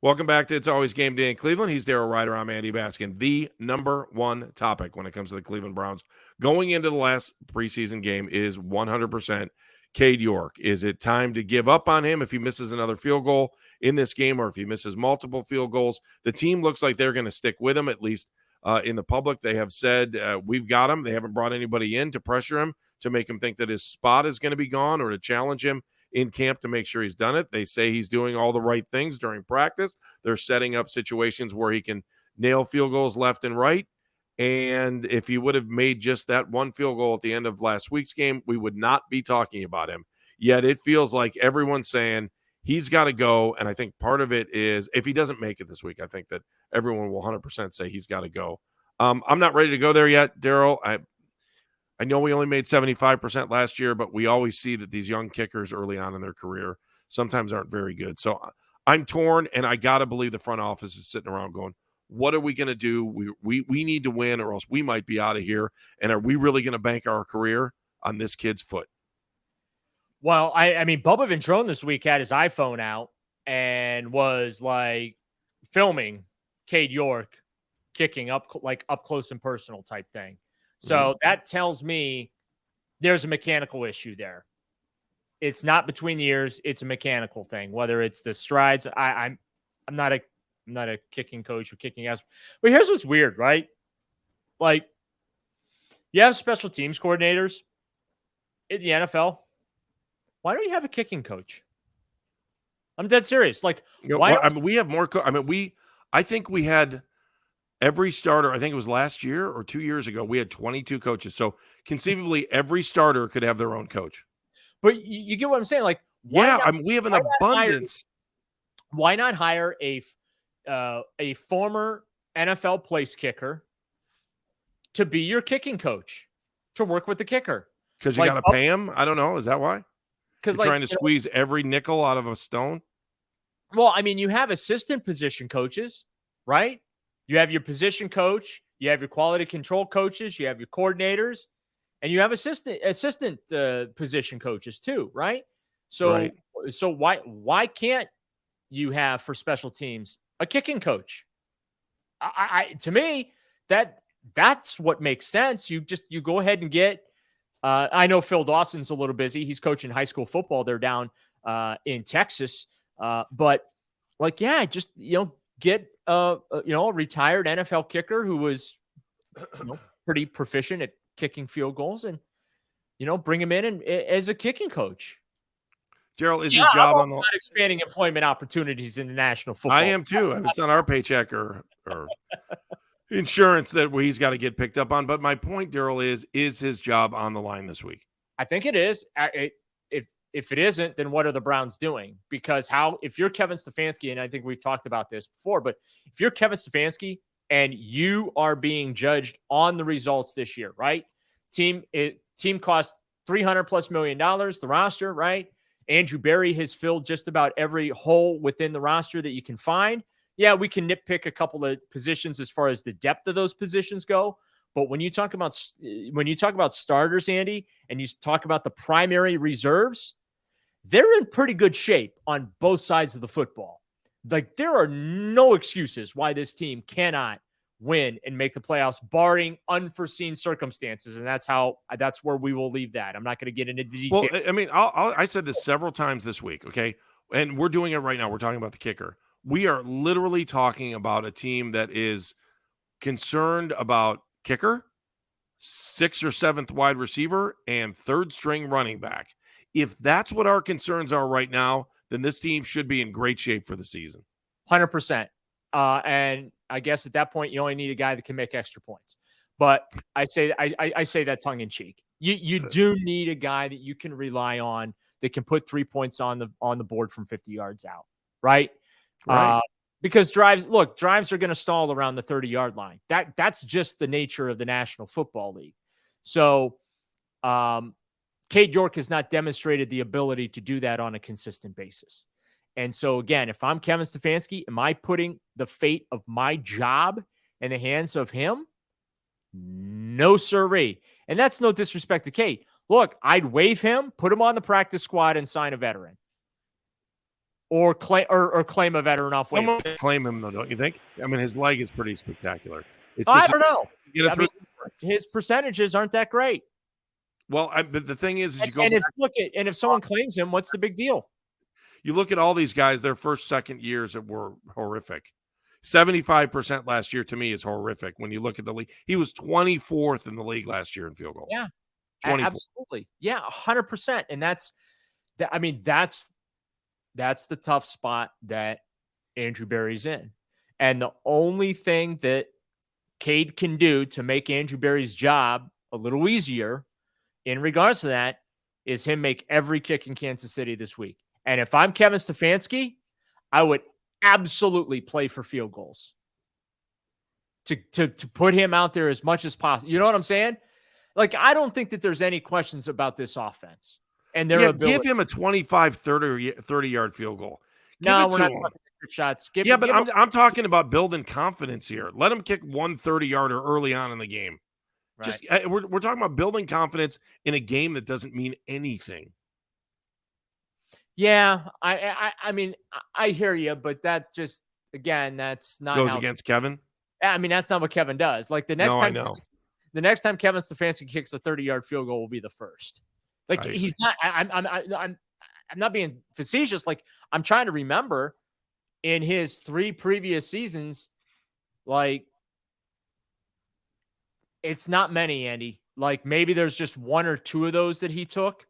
Welcome back to It's Always Game Day in Cleveland. He's Daryl Ryder. I'm Andy Baskin. The number one topic when it comes to the Cleveland Browns going into the last preseason game is 100% Cade York. Is it time to give up on him if he misses another field goal in this game, or if he misses multiple field goals? The team looks like they're going to stick with him, at least in the public. They have said, we've got him. They haven't brought anybody in to pressure him, to make him think that his spot is going to be gone, or to challenge him in camp to make sure he's done it. They say he's doing all the right things during practice. They're setting up situations where he can nail field goals left and right. And if he would have made just that one field goal at the end of last week's game, we would not be talking about him. Yet it feels like everyone's saying he's got to go. And I think part of it is, if he doesn't make it this week, I think that everyone will 100% say he's got to go. I'm not ready to go there yet, Daryl. I know we only made 75% last year, but we always see that these young kickers early on in their career sometimes aren't very good. So I'm torn, and I got to believe the front office is sitting around going, what are we going to do? We need to win, or else we might be out of here. And are we really going to bank our career on this kid's foot? Well, I mean, Bubba Ventrone this week had his iPhone out and was like filming Cade York kicking up close and personal type thing. So that tells me there's a mechanical issue there. It's not between the ears; it's a mechanical thing. Whether it's the strides, I'm not a kicking coach or kicking ass. But here's what's weird, right? Like, you have special teams coordinators in the NFL. Why don't you have a kicking coach? I'm dead serious. Like, why? I mean, we have more. I think we had. Every starter, I think it was last year or 2 years ago, we had 22 coaches. So conceivably, every starter could have their own coach. But you get what I'm saying? Like, we have an abundance. Why not hire a former NFL place kicker to be your kicking coach, to work with the kicker? Because you got to pay him? I don't know. Is that why? Because you're trying to squeeze every nickel out of a stone? Well, I mean, you have assistant position coaches, right? You have your position coach, you have your quality control coaches, you have your coordinators, and you have assistant position coaches too, right? So why can't you have, for special teams, a kicking coach? To me, that's what makes sense. You go ahead and get. I know Phil Dawson's a little busy. He's coaching high school football. They're down in Texas, but get a retired NFL kicker who was pretty proficient at kicking field goals, and bring him in and as a kicking coach. Daryl, is his job on the expanding employment opportunities in the National Football? I am too. It's on our paycheck or insurance that he's got to get picked up on. But my point, Daryl, is his job on the line this week? I think it is. If it isn't, then what are the Browns doing? Because if you're Kevin Stefanski, and I think we've talked about this before, but if you're Kevin Stefanski and you are being judged on the results this year, right? Team cost $300+ million, the roster, right? Andrew Berry has filled just about every hole within the roster that you can find. Yeah, we can nitpick a couple of positions as far as the depth of those positions go. But when you talk about starters, Andy, and you talk about the primary reserves, they're in pretty good shape on both sides of the football. Like, there are no excuses why this team cannot win and make the playoffs, barring unforeseen circumstances. And that's where we will leave that. I'm not going to get into detail. Well, I mean, I said this several times this week, okay? And we're doing it right now. We're talking about the kicker. We are literally talking about a team that is concerned about kicker, 6th or 7th wide receiver, and 3rd string running back. If that's what our concerns are right now, then this team should be in great shape for the season. 100%. And I guess at that point, you only need a guy that can make extra points. But I say that tongue in cheek. You do need a guy that you can rely on that can put 3 points on the board from 50 yards out, right? Because drives are going to stall around the 30-yard line. That's just the nature of the National Football League. So, Cade York has not demonstrated the ability to do that on a consistent basis. And so, again, if I'm Kevin Stefanski, am I putting the fate of my job in the hands of him? No, sirree. And that's no disrespect to Cade. Look, I'd waive him, put him on the practice squad, and sign a veteran. or claim a veteran off waivers. Someone claim him though, don't you think? I mean, his leg is pretty spectacular. I don't know. I mean, his percentages aren't that great. Well, but the thing is you go and if someone claims him, what's the big deal? You look at all these guys, their first, second years that were horrific. 75% last year to me is horrific. When you look at the league, he was 24th in the league last year in field goals. Yeah, 24th. Absolutely. Yeah, 100%. And that's the tough spot that Andrew Berry's in. And the only thing that Cade can do to make Andrew Berry's job a little easier in regards to that is him make every kick in Kansas City this week. And if I'm Kevin Stefanski, I would absolutely play for field goals to put him out there as much as possible. You know what I'm saying? Like, I don't think that there's any questions about this offense and their ability. Give him a 25, 30-yard field goal. No, we're not talking shots. I'm talking about building confidence here. Let him kick 1 30-yarder early on in the game. Right. Just we're talking about building confidence in a game that doesn't mean anything. Yeah, I mean, I hear you, but that just, again, that's not goes against Kevin. I mean, that's not what Kevin does. Like the next time Kevin Stefanski kicks a 30-yard field goal will be the first. Like he's not. I'm not being facetious. Like, I'm trying to remember in his 3 previous seasons, like, it's not many, Andy. Like, maybe there's just 1 or 2 of those that he took.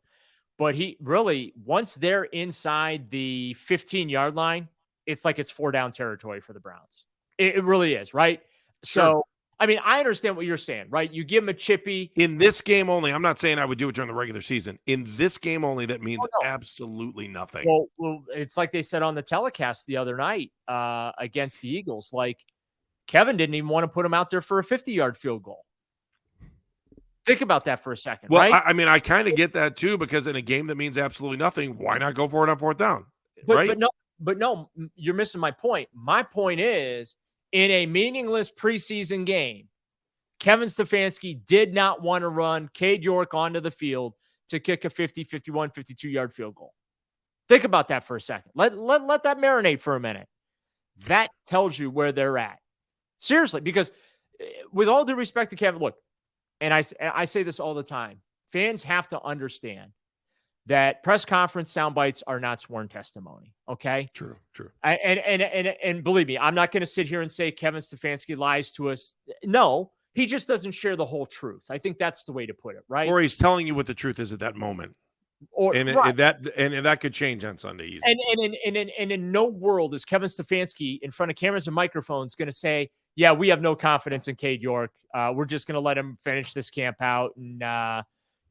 But he really, once they're inside the 15-yard line, it's like it's 4-down territory for the Browns. It really is, right? Sure. So, I mean, I understand what you're saying, right? You give him a chippy. In this game only, I'm not saying I would do it during the regular season. In this game only, that means absolutely nothing. Well, it's like they said on the telecast the other night against the Eagles. Like, Kevin didn't even want to put him out there for a 50-yard field goal. Think about that for a second, right? I mean, I kind of get that too, because in a game that means absolutely nothing, why not go for it on 4th down? Right? But no, you're missing my point. My point is, in a meaningless preseason game, Kevin Stefanski did not want to run Cade York onto the field to kick a 50, 51, 52-yard field goal. Think about that for a second. Let that marinate for a minute. That tells you where they're at. Seriously, because with all due respect to Kevin, look, and I say this all the time, fans have to understand that press conference sound bites are not sworn testimony. Okay. True. And believe me, I'm not going to sit here and say Kevin Stefanski lies to us. No, he just doesn't share the whole truth. I think that's the way to put it. Right. Or he's telling you what the truth is at that moment. And that could change on Sunday easily. And in no world is Kevin Stefanski in front of cameras and microphones going to say, yeah, we have no confidence in Cade York. We're just going to let him finish this camp out. And,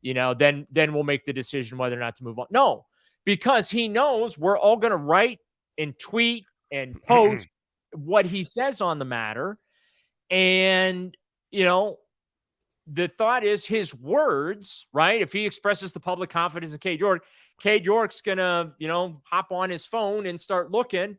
then we'll make the decision whether or not to move on. No, because he knows we're all going to write and tweet and post what he says on the matter. And, the thought is his words, right? If he expresses the public confidence in Cade York's going to, hop on his phone and start looking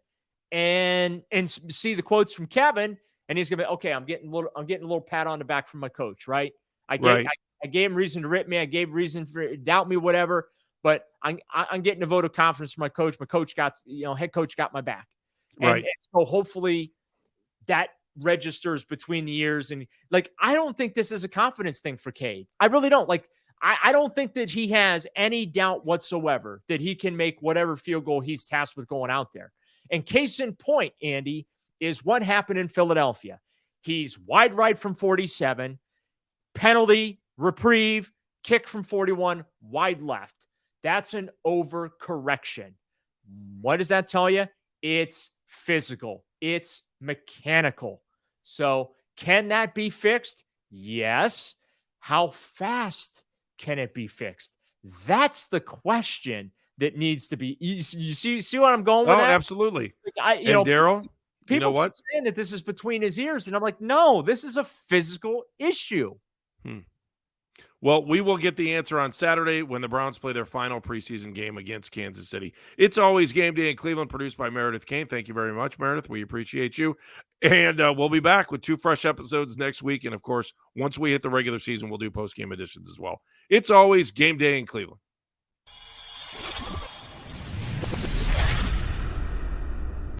and see the quotes from Kevin. And he's gonna be, okay, I'm getting a little pat on the back from my coach, right? I gave him reason to rip me. I gave reason for doubt me, whatever. But I'm getting a vote of confidence from my coach. My coach got, head coach got my back. And so hopefully that registers between the ears. And like, I don't think this is a confidence thing for Cade. I really don't. Like, I don't think that he has any doubt whatsoever that he can make whatever field goal he's tasked with going out there. And case in point, Andy, is what happened in Philadelphia. He's wide right from 47, penalty, reprieve, kick from 41, wide left. That's an overcorrection. What does that tell you? It's physical. It's mechanical. So can that be fixed? Yes. How fast can it be fixed? That's the question that needs to be. You see what I'm going with? Oh, absolutely. Daryl, people keep saying that this is between his ears, and I'm like, no, this is a physical issue. Well, we will get the answer on Saturday when the Browns play their final preseason game against Kansas City. It's always game day in Cleveland, produced by Meredith Kane. Thank you very much, Meredith. We appreciate you. And we'll be back with 2 fresh episodes next week. And, of course, once we hit the regular season, we'll do post-game editions as well. It's always game day in Cleveland.